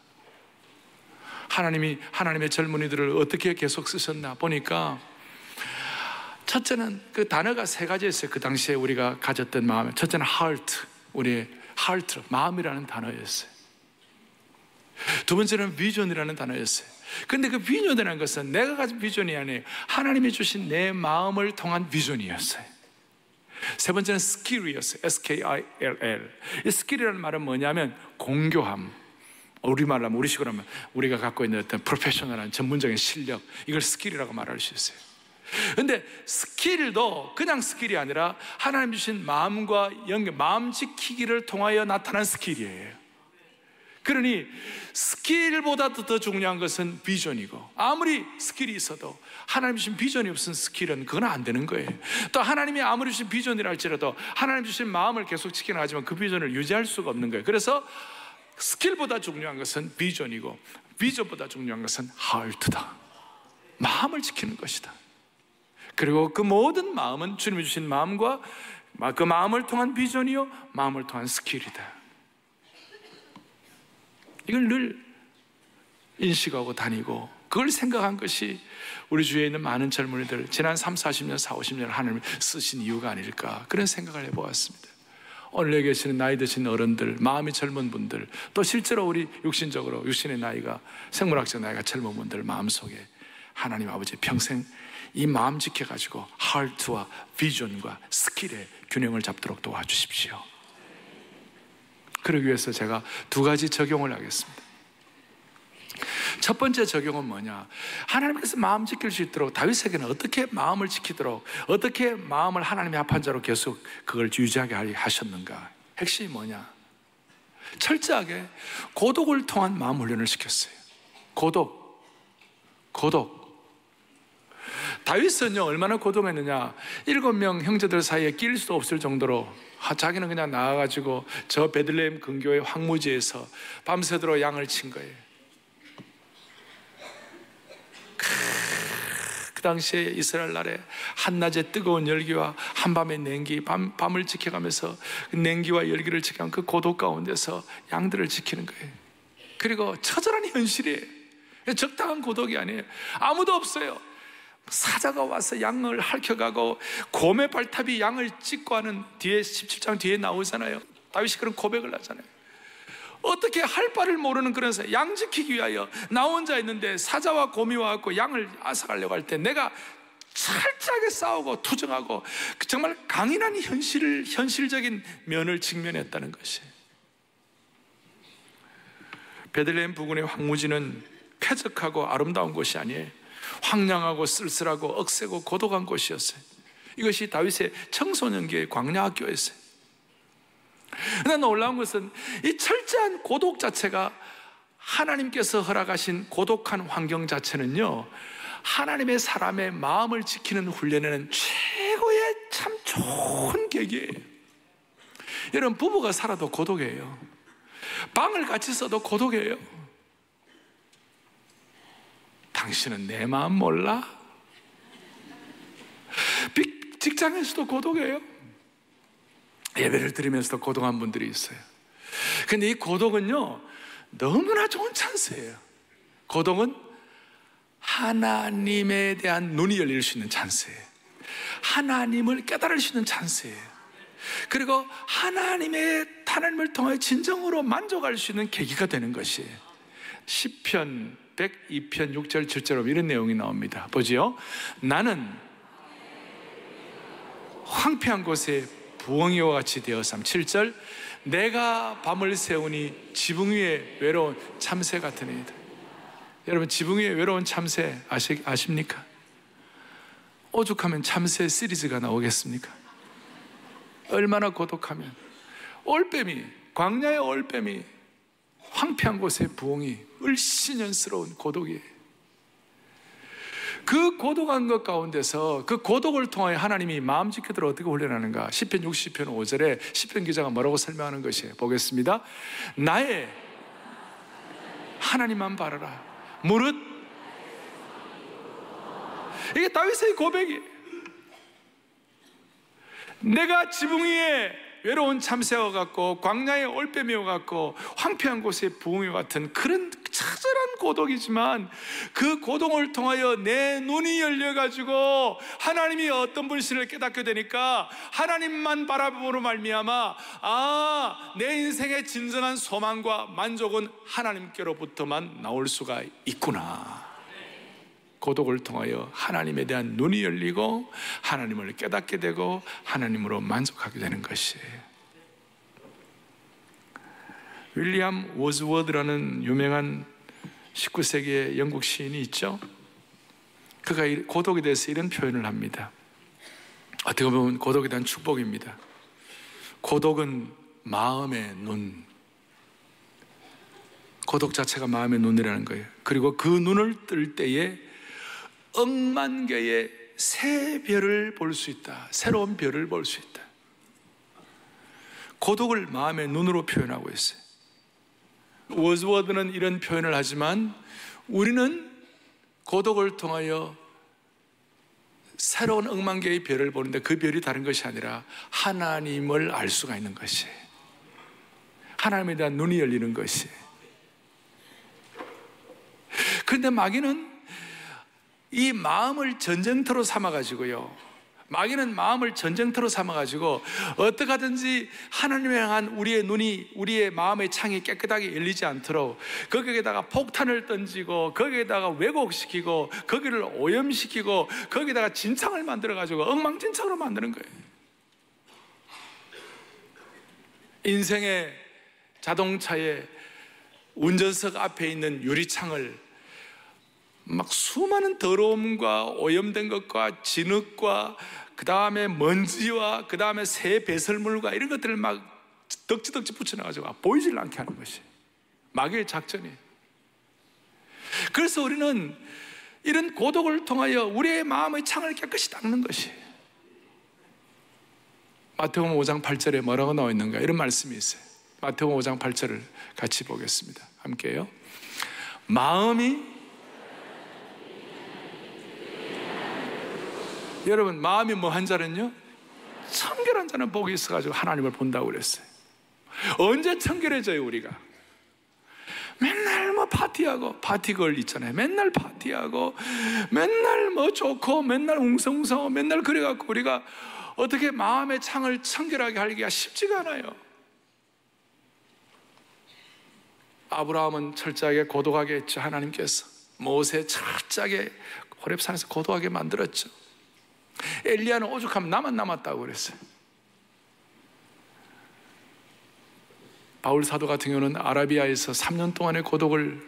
하나님이 하나님의 젊은이들을 어떻게 계속 쓰셨나 보니까 첫째는 그 단어가 세 가지였어요. 그 당시에 우리가 가졌던 마음. 첫째는 heart, 우리의 heart, 마음이라는 단어였어요. 두 번째는 vision이라는 단어였어요. 근데 그 비전이라는 것은 내가 가진 비전이 아니에요. 하나님이 주신 내 마음을 통한 비전이었어요. 세 번째는 skill이었어요. S-K-I-L-L. 이 skill이라는 말은 뭐냐면 공교함. 우리말로 하면, 우리식으로 하면 우리가 갖고 있는 어떤 프로페셔널한 전문적인 실력, 이걸 skill이라고 말할 수 있어요. 근데 스킬도 그냥 스킬이 아니라 하나님 주신 마음과 연결, 마음 지키기를 통하여 나타난 스킬이에요. 그러니 스킬보다도 더 중요한 것은 비전이고, 아무리 스킬이 있어도 하나님 주신 비전이 없은 스킬은 그건 안 되는 거예요. 또 하나님이 아무리 주신 비전이라 할지라도 하나님 주신 마음을 계속 지켜나가지만 그 비전을 유지할 수가 없는 거예요. 그래서 스킬보다 중요한 것은 비전이고, 비전보다 중요한 것은 하트다. 마음을 지키는 것이다. 그리고 그 모든 마음은 주님이 주신 마음과 그 마음을 통한 비전이요, 마음을 통한 스킬이다. 이걸 늘 인식하고 다니고, 그걸 생각한 것이 우리 주위에 있는 많은 젊은이들, 지난 30, 40년, 40, 50년 하나님을 쓰신 이유가 아닐까, 그런 생각을 해보았습니다. 오늘 여기 계시는 나이 드신 어른들, 마음이 젊은 분들, 또 실제로 우리 육신적으로, 육신의 나이가, 생물학적 나이가 젊은 분들 마음속에 하나님 아버지 평생 이 마음 지켜가지고 하트와 비전과 스킬의 균형을 잡도록 도와주십시오. 그러기 위해서 제가 두 가지 적용을 하겠습니다. 첫 번째 적용은 뭐냐, 하나님께서 마음 지킬 수 있도록 다윗에게는 어떻게 마음을 지키도록, 어떻게 마음을 하나님의 합한 자로 계속 그걸 유지하게 하셨는가. 핵심이 뭐냐, 철저하게 고독을 통한 마음 훈련을 시켰어요. 고독. 다윗은요 얼마나 고독했느냐, 7명 형제들 사이에 낄 수도 없을 정도로 자기는 그냥 나와가지고 저 베들레헴 근교의 황무지에서 밤새도록 양을 친 거예요. 그 당시에 이스라엘 나라에 한낮에 뜨거운 열기와 한밤의 냉기, 밤을 지켜가면서 그 냉기와 열기를 지켜가면 그 고독 가운데서 양들을 지키는 거예요. 그리고 처절한 현실이에요. 적당한 고독이 아니에요. 아무도 없어요. 사자가 와서 양을 핥혀가고 곰의 발탑이 양을 찢고 하는 뒤에 17장 뒤에 나오잖아요. 다윗이 그런 고백을 하잖아요. 어떻게 할 바를 모르는 그런 사람, 양 지키기 위하여 나 혼자 있는데 사자와 곰이 와갖고 양을 앗아가려고 할 때 내가 철저하게 싸우고 투정하고 정말 강인한 현실적인 면을 직면했다는 것이. 베들레헴 부근의 황무지는 쾌적하고 아름다운 곳이 아니에요. 황량하고 쓸쓸하고 억세고 고독한 곳이었어요. 이것이 다윗의 청소년기의 광야 학교였어요. 그런데 놀라운 것은 이 철저한 고독 자체가, 하나님께서 허락하신 고독한 환경 자체는요, 하나님의 사람의 마음을 지키는 훈련에는 최고의 참 좋은 계기예요. 여러분, 부부가 살아도 고독해요. 방을 같이 써도 고독해요. 당신은 내 마음 몰라? 직장에서도 고독해요. 예배를 드리면서도 고독한 분들이 있어요. 근데 이 고독은요 너무나 좋은 찬스예요. 고독은 하나님에 대한 눈이 열릴 수 있는 찬스예요. 하나님을 깨달을 수 있는 찬스예요. 그리고 하나님을 통해 진정으로 만족할 수 있는 계기가 되는 것이에요. 시편 102편 6절 7절로 이런 내용이 나옵니다. 보지요. 나는 황폐한 곳에 부엉이와 같이 되었삼. 7절, 내가 밤을 새우니 지붕 위에 외로운 참새 같으니이다. 여러분, 지붕 위에 외로운 참새 아십니까? 오죽하면 참새 시리즈가 나오겠습니까? 얼마나 고독하면. 올빼미, 광야의 올빼미, 황폐한 곳의 부엉이, 을씨년스러운 고독이에요. 그 고독한 것 가운데서 그 고독을 통하여 하나님이 마음 지키도록 어떻게 훈련하는가? 시편 60편 5절에 시편 기자가 뭐라고 설명하는 것이에요. 보겠습니다. 나의 하나님만 바라라. 무릇, 이게 다윗의 고백이에요. 내가 지붕 위에 외로운 참새와 같고 광야의 올빼미와 같고 황폐한 곳의 부흥과 같은 그런 처절한 고독이지만 그 고독을 통하여 내 눈이 열려가지고 하나님이 어떤 분이신을 깨닫게 되니까 하나님만 바라봄으로 말미암아 내 인생의 진정한 소망과 만족은 하나님께로부터만 나올 수가 있구나. 고독을 통하여 하나님에 대한 눈이 열리고 하나님을 깨닫게 되고 하나님으로 만족하게 되는 것이에요. 윌리엄 워즈워드라는 유명한 19세기의 영국 시인이 있죠. 그가 고독에 대해서 이런 표현을 합니다. 어떻게 보면 고독에 대한 축복입니다. 고독은 마음의 눈. 고독 자체가 마음의 눈이라는 거예요. 그리고 그 눈을 뜰 때에 억만 개의 새 별을 볼 수 있다. 새로운 별을 볼 수 있다. 고독을 마음의 눈으로 표현하고 있어요. 워즈워드는 이런 표현을 하지만 우리는 고독을 통하여 새로운 억만 개의 별을 보는데 그 별이 다른 것이 아니라 하나님을 알 수가 있는 것이에요. 하나님에 대한 눈이 열리는 것이에요. 그런데 마귀는 이 마음을 전쟁터로 삼아가지고요, 마귀는 마음을 전쟁터로 삼아가지고 어떻게 하든지 하나님을 향한 우리의 눈이, 우리의 마음의 창이 깨끗하게 열리지 않도록 거기에다가 폭탄을 던지고 거기에다가 왜곡시키고 거기를 오염시키고 거기에다가 진창을 만들어가지고 엉망진창으로 만드는 거예요. 인생의 자동차의 운전석 앞에 있는 유리창을 막 수많은 더러움과 오염된 것과 진흙과 그 다음에 먼지와 그 다음에 새 배설물과 이런 것들을 막 덕지덕지 붙여놔가지고 보이질 않게 하는 것이 마귀의 작전이에요. 그래서 우리는 이런 고독을 통하여 우리의 마음의 창을 깨끗이 닦는 것이에요. 마태복음 5장 8절에 뭐라고 나와 있는가? 이런 말씀이 있어요. 마태복음 5장 8절을 같이 보겠습니다. 함께요. 여러분, 마음이 뭐 한 자는요? 청결한 자는 복이 있어가지고 하나님을 본다고 그랬어요. 언제 청결해져요, 우리가? 맨날 뭐 파티하고, 파티걸 있잖아요. 맨날 파티하고, 맨날 뭐 좋고, 맨날 웅성웅성하고, 맨날 그래갖고 우리가 어떻게 마음의 창을 청결하게 하기가 쉽지가 않아요. 아브라함은 철저하게 고독하게 했죠. 하나님께서 모세 철저하게 호렙산에서 고독하게 만들었죠. 엘리야는 오죽하면 나만 남았다고 그랬어요. 바울 사도 같은 경우는 아라비아에서 3년 동안의 고독을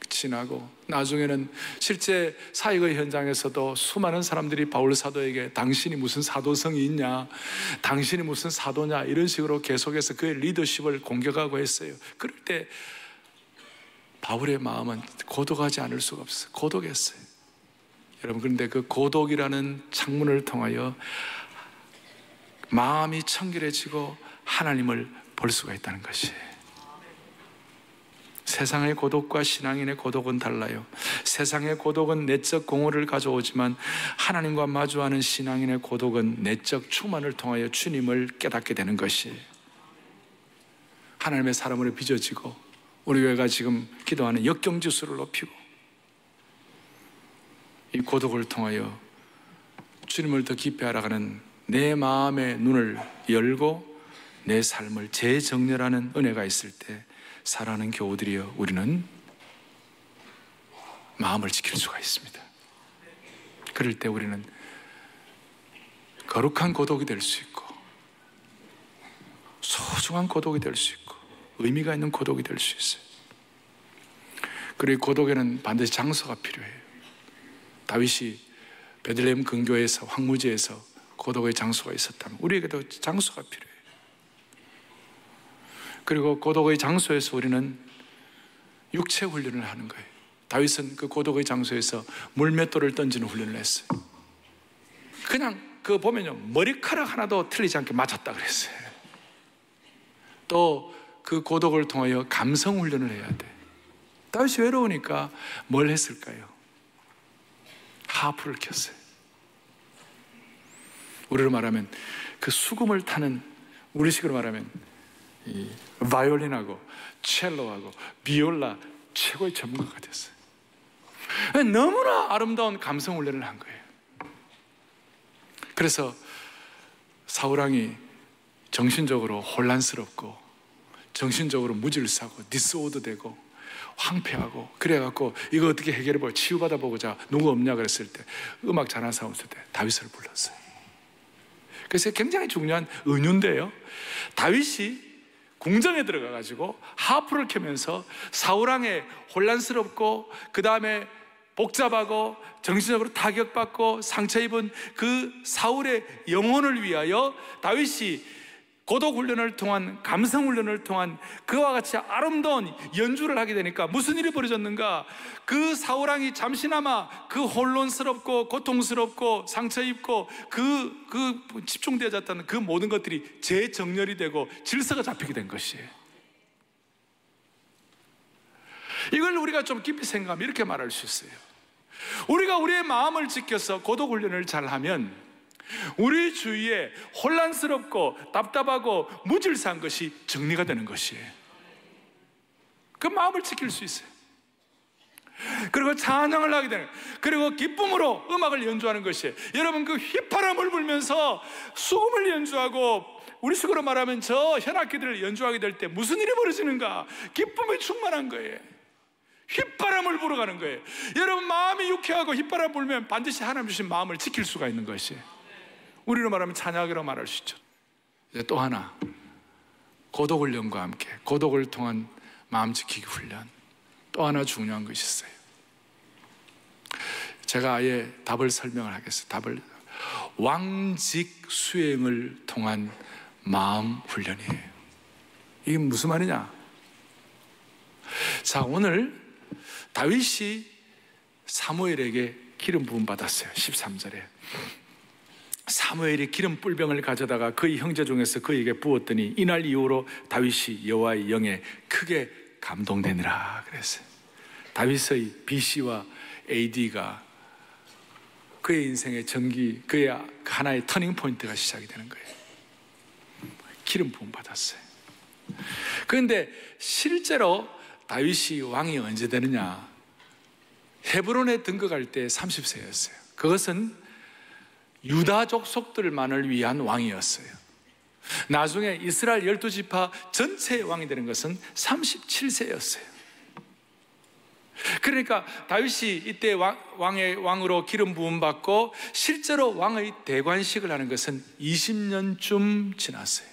지나고 나중에는 실제 사역의 현장에서도 수많은 사람들이 바울 사도에게 당신이 무슨 사도성이 있냐, 당신이 무슨 사도냐, 이런 식으로 계속해서 그의 리더십을 공격하고 했어요. 그럴 때 바울의 마음은 고독하지 않을 수가 없어요. 고독했어요. 여러분, 그런데 그 고독이라는 창문을 통하여 마음이 청결해지고 하나님을 볼 수가 있다는 것이에요. 세상의 고독과 신앙인의 고독은 달라요. 세상의 고독은 내적 공허를 가져오지만 하나님과 마주하는 신앙인의 고독은 내적 충만을 통하여 주님을 깨닫게 되는 것이에요. 하나님의 사람으로 빚어지고 우리 교회가 지금 기도하는 역경지수를 높이고 이 고독을 통하여 주님을 더 깊이 알아가는 내 마음의 눈을 열고 내 삶을 재정렬하는 은혜가 있을 때 사랑하는 교우들이여, 우리는 마음을 지킬 수가 있습니다. 그럴 때 우리는 거룩한 고독이 될 수 있고 소중한 고독이 될 수 있고 의미가 있는 고독이 될 수 있어요. 그리고 고독에는 반드시 장소가 필요해요. 다윗이 베들레헴 근교에서 황무지에서 고독의 장소가 있었다면 우리에게도 장소가 필요해요. 그리고 고독의 장소에서 우리는 육체 훈련을 하는 거예요. 다윗은 그 고독의 장소에서 물맷돌을 던지는 훈련을 했어요. 그냥 그거 보면요, 머리카락 하나도 틀리지 않게 맞았다 그랬어요. 또 그 고독을 통하여 감성 훈련을 해야 돼. 다윗이 외로우니까 뭘 했을까요? 하프를 켰어요. 우리로 말하면 그 수금을 타는 우리식으로 말하면 이 바이올린하고 첼로하고 비올라 최고의 전문가가 됐어요. 너무나 아름다운 감성 훈련을 한 거예요. 그래서 사울왕이 정신적으로 혼란스럽고 정신적으로 무질서하고 디스오더되고 황폐하고 그래갖고 이거 어떻게 해결해보고 치유받아보고자 누구 없냐 그랬을 때 음악 잘하는 사람 없을 때 다윗을 불렀어요. 그래서 굉장히 중요한 은유인데요, 다윗이 궁정에 들어가가지고 하프를 켜면서 사울왕의 혼란스럽고 그 다음에 복잡하고 정신적으로 타격받고 상처 입은 그 사울의 영혼을 위하여 다윗이 고독훈련을 통한 감성훈련을 통한 그와 같이 아름다운 연주를 하게 되니까 무슨 일이 벌어졌는가? 그 사울왕이 잠시나마 그 혼란스럽고 고통스럽고 상처 입고 그 집중되어졌다는 그 모든 것들이 재정렬이 되고 질서가 잡히게 된 것이에요. 이걸 우리가 좀 깊이 생각하면 이렇게 말할 수 있어요. 우리가 우리의 마음을 지켜서 고독훈련을 잘하면 우리 주위에 혼란스럽고 답답하고 무질서한 것이 정리가 되는 것이에요. 그 마음을 지킬 수 있어요. 그리고 찬양을 하게 되는, 그리고 기쁨으로 음악을 연주하는 것이에요. 여러분, 그 휘파람을 불면서 수금을 연주하고 우리 식으로 말하면 저 현악기들을 연주하게 될 때 무슨 일이 벌어지는가? 기쁨에 충만한 거예요. 휘바람을 불어가는 거예요. 여러분, 마음이 유쾌하고 휘바람 불면 반드시 하나님 주신 마음을 지킬 수가 있는 것이에요. 우리로 말하면 찬양이라고 말할 수 있죠. 이제 또 하나, 고독훈련과 함께 고독을 통한 마음 지키기 훈련, 또 하나 중요한 것이 있어요. 제가 아예 답을 설명을 하겠습니다. 왕직 수행을 통한 마음 훈련이에요. 이게 무슨 말이냐? 자, 오늘 다윗이 사무엘에게 기름 부음 받았어요. 13절에 사무엘이 기름 뿔병을 가져다가 그의 형제 중에서 그에게 부었더니 이날 이후로 다윗이 여호와의 영에 크게 감동되니라 그랬어요. 다윗의 BC와 AD가 그의 인생의 전기, 그의 하나의 터닝 포인트가 시작이 되는 거예요. 기름 부음 받았어요. 그런데 실제로 다윗이 왕이 언제 되느냐? 헤브론에 등극할 때 30세였어요. 그것은 유다 족속들만을 위한 왕이었어요. 나중에 이스라엘 12지파 전체의 왕이 되는 것은 37세였어요. 그러니까 다윗이 이때 왕으로 기름 부음 받고 실제로 왕의 대관식을 하는 것은 20년쯤 지났어요.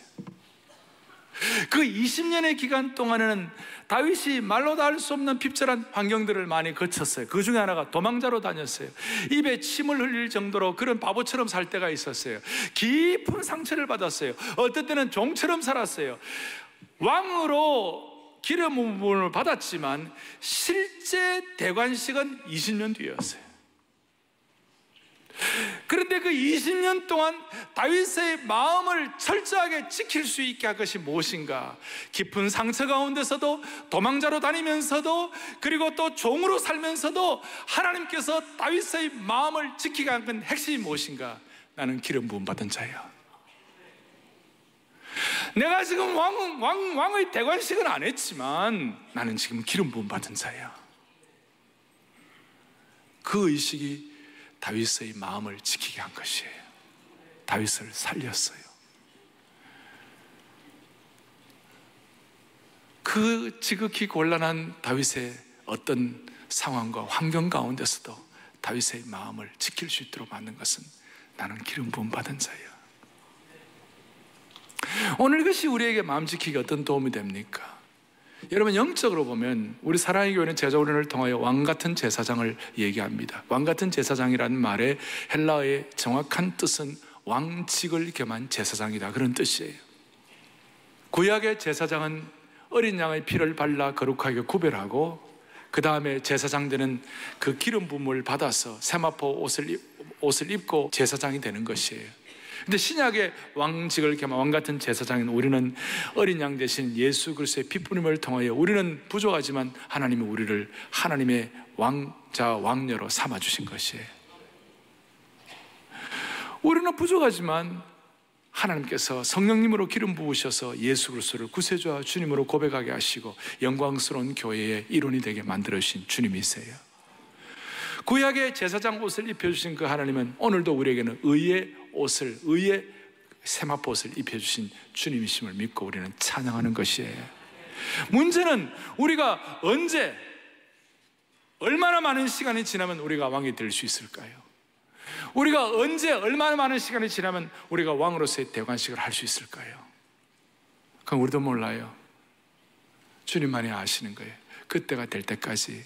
그 20년의 기간 동안에는 다윗이 말로 다 할 수 없는 핍절한 환경들을 많이 거쳤어요. 그 중에 하나가 도망자로 다녔어요. 입에 침을 흘릴 정도로 그런 바보처럼 살 때가 있었어요. 깊은 상처를 받았어요. 어떨 때는 종처럼 살았어요. 왕으로 기름 부음을 받았지만 실제 대관식은 20년 뒤였어요. 그런데 그 20년 동안 다윗의 마음을 철저하게 지킬 수 있게 할 것이 무엇인가? 깊은 상처 가운데서도 도망자로 다니면서도 그리고 또 종으로 살면서도 하나님께서 다윗의 마음을 지키게 한 건 핵심이 무엇인가? 나는 기름 부음 받은 자야. 내가 지금 왕의 대관식은 안 했지만 나는 지금 기름 부음 받은 자야. 그 의식이 다윗의 마음을 지키게 한 것이에요. 다윗을 살렸어요. 그 지극히 곤란한 다윗의 어떤 상황과 환경 가운데서도 다윗의 마음을 지킬 수 있도록 만든 것은 나는 기름 부음 받은 자예요. 오늘 이것이 우리에게 마음 지키기 어떤 도움이 됩니까? 여러분, 영적으로 보면 우리 사랑의 교회는 제자훈련을 통하여 왕같은 제사장을 얘기합니다. 왕같은 제사장이라는 말의 헬라어의 정확한 뜻은 왕직을 겸한 제사장이다, 그런 뜻이에요. 구약의 제사장은 어린 양의 피를 발라 거룩하게 구별하고 그 다음에 제사장들은 그 기름 부음을 받아서 세마포 옷을 입고 제사장이 되는 것이에요. 근데 신약의 왕직을 겸한 왕같은 제사장인 우리는 어린 양 대신 예수 그리스도의 피뿌림을 통하여 우리는 부족하지만 하나님이 우리를 하나님의 왕자 왕녀로 삼아주신 것이에요. 우리는 부족하지만 하나님께서 성령님으로 기름 부으셔서 예수 그리스도를 구세주와 주님으로 고백하게 하시고 영광스러운 교회의 일원이 되게 만들어주신 주님이세요. 구약의 제사장 옷을 입혀주신 그 하나님은 오늘도 우리에게는 의의 옷을, 의의 세마포옷을 입혀주신 주님이심을 믿고 우리는 찬양하는 것이에요. 문제는 우리가 언제, 얼마나 많은 시간이 지나면 우리가 왕이 될 수 있을까요? 우리가 언제, 얼마나 많은 시간이 지나면 우리가 왕으로서의 대관식을 할 수 있을까요? 그건 우리도 몰라요. 주님만이 아시는 거예요. 그때가 될 때까지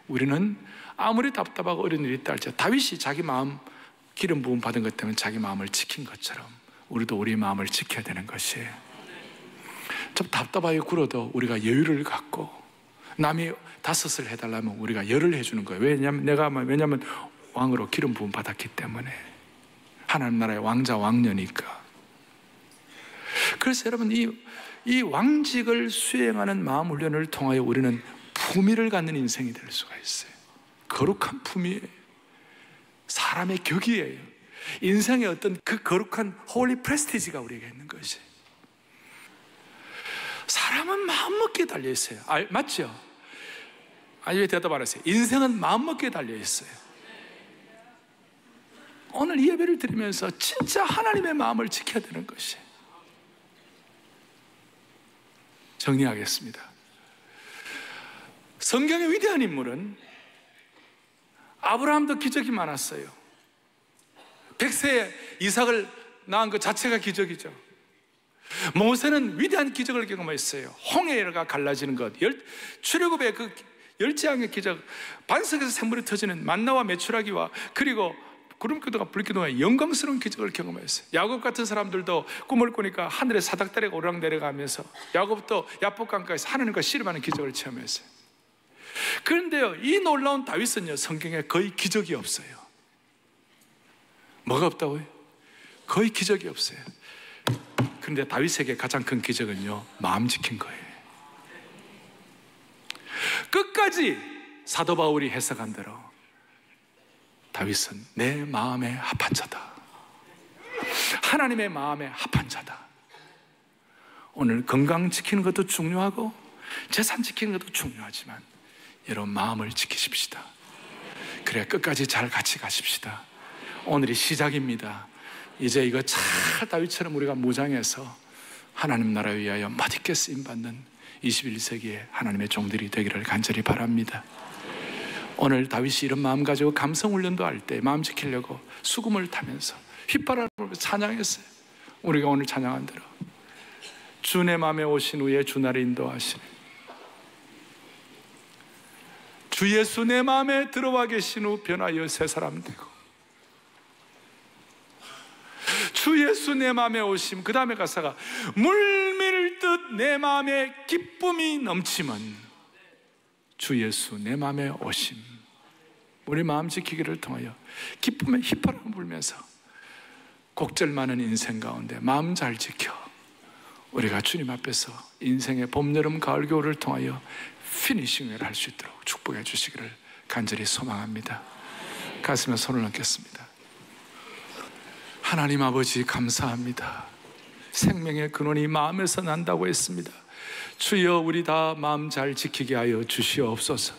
우리는 아무리 답답하고 어려운 일이 있다 할지라도 다윗이 자기 마음 기름 부음 받은 것 때문에 자기 마음을 지킨 것처럼 우리도 우리 마음을 지켜야 되는 것이에요. 좀 답답하게 굴어도 우리가 여유를 갖고, 남이 다섯을 해달라면 우리가 열을 해주는 거예요. 왜냐면 왕으로 기름 부음 받았기 때문에, 하나님 나라의 왕자 왕녀니까. 그래서 여러분, 이 왕직을 수행하는 마음 훈련을 통하여 우리는 품위를 갖는 인생이 될 수가 있어요. 거룩한 품위예요. 사람의 격이에요. 인생의 어떤 그 거룩한 홀리 프레스티지가 우리에게 있는 것이에요. 사람은 마음먹기에 달려있어요. 맞죠? 아니, 왜 대답 안 하세요? 인생은 마음먹기에 달려있어요. 오늘 이 예배를 드리면서 진짜 하나님의 마음을 지켜야 되는 것이에요. 정리하겠습니다. 성경의 위대한 인물은 아브라함도 기적이 많았어요. 100세에 이삭을 낳은 것 자체가 기적이죠. 모세는 위대한 기적을 경험했어요. 홍해가 갈라지는 것, 출애굽의 그 열지양의 기적, 반석에서 샘물이 터지는 만나와 메추라기와 그리고 구름기둥과 불기둥의 영광스러운 기적을 경험했어요. 야곱 같은 사람들도 꿈을 꾸니까 하늘에 사닥다리가 오르락내려가면서 야곱도 야복강가에서 하나님과 씨름하는 기적을 체험했어요. 그런데요, 이 놀라운 다윗은요, 성경에 거의 기적이 없어요. 뭐가 없다고요? 거의 기적이 없어요. 그런데 다윗에게 가장 큰 기적은요, 마음 지킨 거예요. 끝까지 사도 바울이 해석한 대로 다윗은 내 마음에 합한 자다, 하나님의 마음에 합한 자다. 오늘 건강 지키는 것도 중요하고 재산 지키는 것도 중요하지만 여러분, 마음을 지키십시다. 그래야 끝까지 잘 같이 가십시다. 오늘이 시작입니다. 이제 이거 잘 다윗처럼 우리가 무장해서 하나님 나라에 위하여 멋있게 쓰임받는 21세기의 하나님의 종들이 되기를 간절히 바랍니다. 오늘 다윗이 이런 마음 가지고 감성훈련도 할 때 마음 지키려고 수금을 타면서 휘파람을 찬양했어요. 우리가 오늘 찬양한 대로 주 내 맘에 오신 후에 주 나를 인도하시네. 주 예수 내 마음에 들어와 계신 후 변하여 새 사람 되고, 주 예수 내 마음에 오심. 그 다음에 가사가 물밀듯 내 마음에 기쁨이 넘치면 주 예수 내 마음에 오심. 우리 마음 지키기를 통하여 기쁨의 휘파람을 불면서 곡절 많은 인생 가운데 마음 잘 지켜 우리가 주님 앞에서 인생의 봄, 여름, 가을, 겨울을 통하여 피니싱을 할 수 있도록 축복해 주시기를 간절히 소망합니다. 가슴에 손을 얹겠습니다. 하나님 아버지, 감사합니다. 생명의 근원이 마음에서 난다고 했습니다. 주여, 우리 다 마음 잘 지키게 하여 주시옵소서.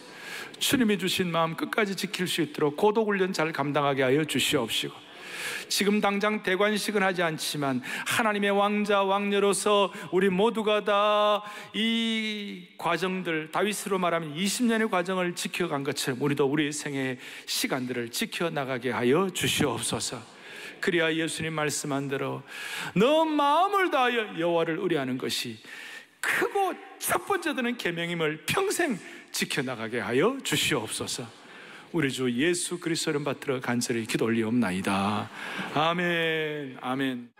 주님이 주신 마음 끝까지 지킬 수 있도록 고독훈련 잘 감당하게 하여 주시옵시고, 지금 당장 대관식은 하지 않지만 하나님의 왕자 왕녀로서 우리 모두가 다 이 과정들, 다윗으로 말하면 20년의 과정을 지켜간 것처럼 우리도 우리 생애의 시간들을 지켜나가게 하여 주시옵소서. 그래야 예수님 말씀한 대로 너 마음을 다하여 여호와를 의뢰하는 것이 크고 첫 번째 되는 계명임을 평생 지켜나가게 하여 주시옵소서. 우리 주 예수 그리스도 이름 받들어 간절히 기도 올리옵나이다. 아멘. 아멘.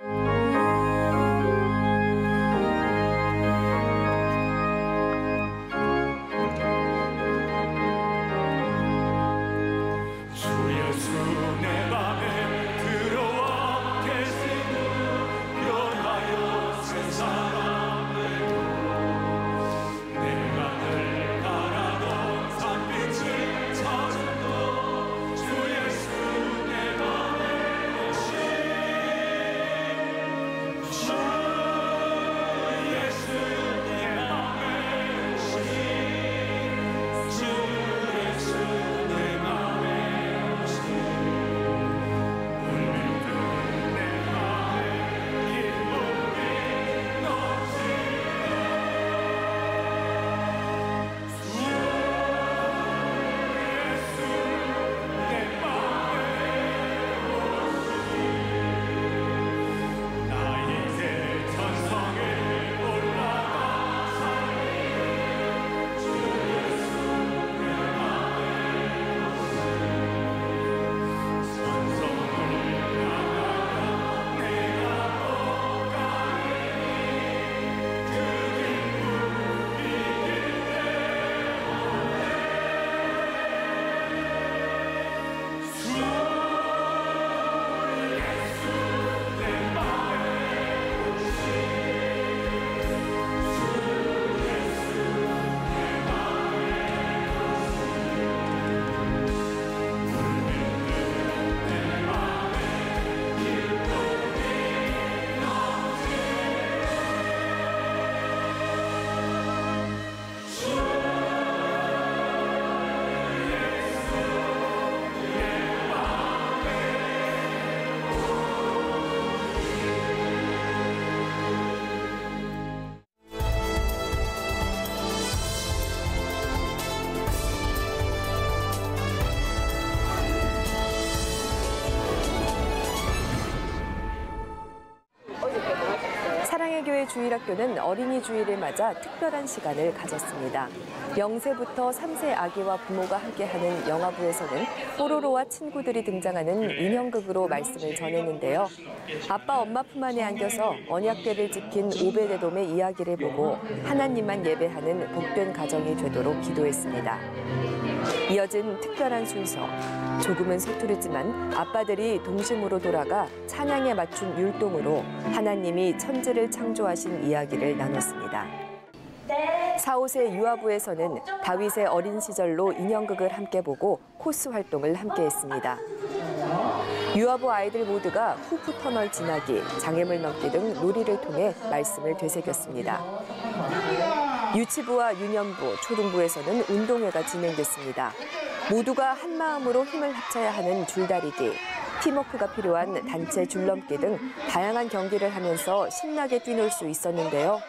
임마누엘교회 주일학교는 어린이 주일을 맞아 특별한 시간을 가졌습니다. 0세부터 3세 아기와 부모가 함께하는 영화부에서는 뽀로로와 친구들이 등장하는 인형극으로 말씀을 전했는데요. 아빠 엄마 품 안에 안겨서 언약궤를 지킨 오베데돔의 이야기를 보고 하나님만 예배하는 복된 가정이 되도록 기도했습니다. 이어진 특별한 순서. 조금은 서투르지만 아빠들이 동심으로 돌아가 찬양에 맞춘 율동으로 하나님이 천지를 창조하신 이야기를 나눴습니다. 4, 5세 유아부에서는 다윗의 어린 시절로 인형극을 함께 보고 코스 활동을 함께 했습니다. 유아부 아이들 모두가 후프 터널 지나기, 장애물 넘기 등 놀이를 통해 말씀을 되새겼습니다. 유치부와 유년부, 초등부에서는 운동회가 진행됐습니다. 모두가 한 마음으로 힘을 합쳐야 하는 줄다리기, 팀워크가 필요한 단체 줄넘기 등 다양한 경기를 하면서 신나게 뛰놀 수 있었는데요.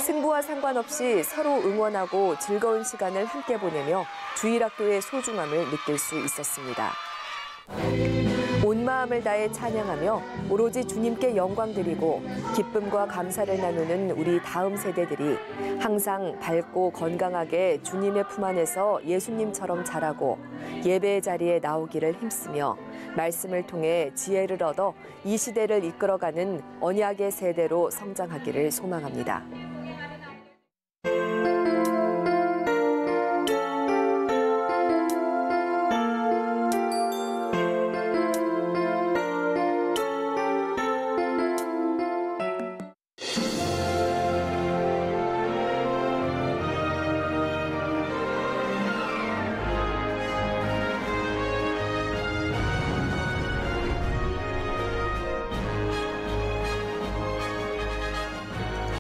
승부와 상관없이 서로 응원하고 즐거운 시간을 함께 보내며 주일학교의 소중함을 느낄 수 있었습니다. 온 마음을 다해 찬양하며 오로지 주님께 영광 드리고 기쁨과 감사를 나누는 우리 다음 세대들이 항상 밝고 건강하게 주님의 품 안에서 예수님처럼 자라고 예배의 자리에 나오기를 힘쓰며 말씀을 통해 지혜를 얻어 이 시대를 이끌어가는 언약의 세대로 성장하기를 소망합니다.